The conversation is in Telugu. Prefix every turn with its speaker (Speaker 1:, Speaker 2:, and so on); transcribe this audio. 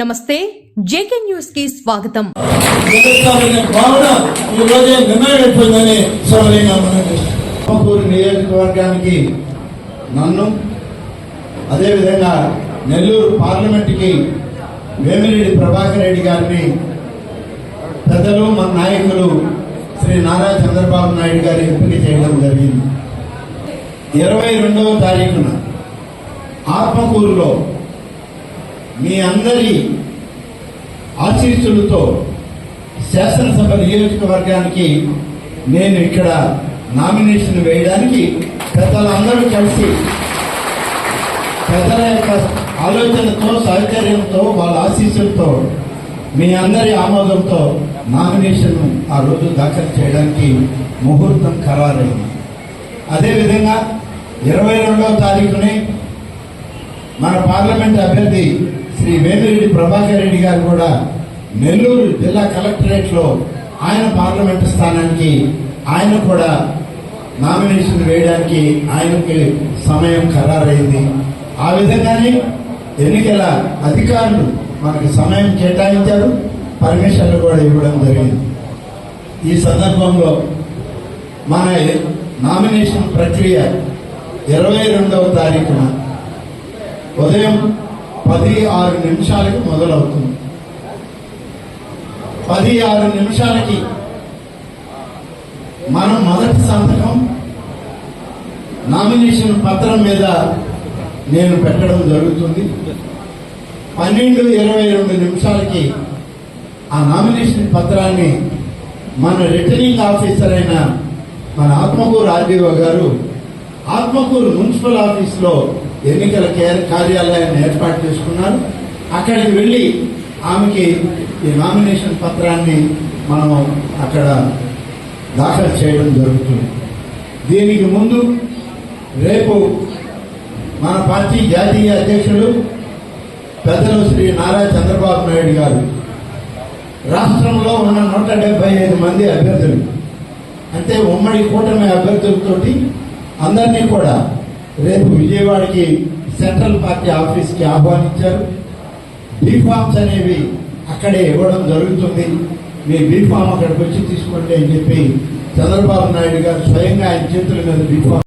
Speaker 1: నమస్తే జేకే న్యూస్ కి స్వాగతం.
Speaker 2: నియోజకవర్గానికి నన్ను అదేవిధంగా నెల్లూరు పార్లమెంటుకి వేమిరెడ్డి ప్రభాకర్ రెడ్డి గారిని పెద్దలు మన నాయకులు శ్రీ నారా చంద్రబాబు నాయుడు గారి ఎంపిక చేయడం జరిగింది. 22వ తారీఖున ఆత్మకూరులో మీ అందరి ఆశీస్సులతో శాసనసభ నియోజకవర్గానికి నేను ఇక్కడ నామినేషన్ వేయడానికి పెద్దలందరూ కలిసి పెద్దల యొక్క ఆలోచనతో సహచర్యంతో వాళ్ళ ఆశీస్సులతో మీ అందరి ఆమోదంతో నామినేషన్ ఆ రోజు దాఖలు చేయడానికి ముహూర్తం ఖరారైంది. అదేవిధంగా 22వ తారీఖునే మన పార్లమెంట్ అభ్యర్థి శ్రీ వేమిరెడ్డి ప్రభాకర్ రెడ్డి గారు కూడా నెల్లూరు జిల్లా కలెక్టరేట్ లో ఆయన పార్లమెంటు స్థానానికి ఆయన కూడా నామినేషన్ వేయడానికి ఆయనకి సమయం ఖరారైంది. ఆ విధంగానే ఎన్నికల అధికారులు మనకి సమయం కేటాయించారు, పర్మిషన్లు కూడా ఇవ్వడం జరిగింది. ఈ సందర్భంలో మన నామినేషన్ ప్రక్రియ 22వ తారీఖున ఉదయం 10:06 మొదలవుతుంది. 10:06 మనం మొదటి సంతకం నామినేషన్ పత్రం మీద నేను పెట్టడం జరుగుతుంది. 12:22 ఆ నామినేషన్ పత్రాన్ని మన రిటర్నింగ్ ఆఫీసర్ అయిన మన ఆత్మకూరు ఆర్డీఓ గారు ఆత్మకూరు మున్సిపల్ ఆఫీసులో ఎన్నికల కార్యాలయాన్ని ఏర్పాటు చేసుకున్నారు. అక్కడికి వెళ్ళి ఆమెకి ఈ నామినేషన్ పత్రాన్ని మనం అక్కడ దాఖలు చేయడం జరుగుతుంది. దీనికి ముందు రేపు మన పార్టీ జాతీయ అధ్యక్షుడు పెద్దలు శ్రీ నారా చంద్రబాబు నాయుడు గారు రాష్ట్రంలో ఉన్న 175 మంది అభ్యర్థులు అంటే ఉమ్మడి కూటమి అభ్యర్థులతోటి అందరినీ కూడా రేపు విజయవాడకి సెంట్రల్ పార్టీ ఆఫీస్కి ఆహ్వానించారు. బీఫామ్స్ అనేవి అక్కడే ఇవ్వడం జరుగుతుంది. మీ బీఫామ్ అక్కడికి వచ్చి తీసుకోండి అని చెప్పి చంద్రబాబు నాయుడు గారు స్వయంగా ఆయన చేతుల మీద బీఫామ్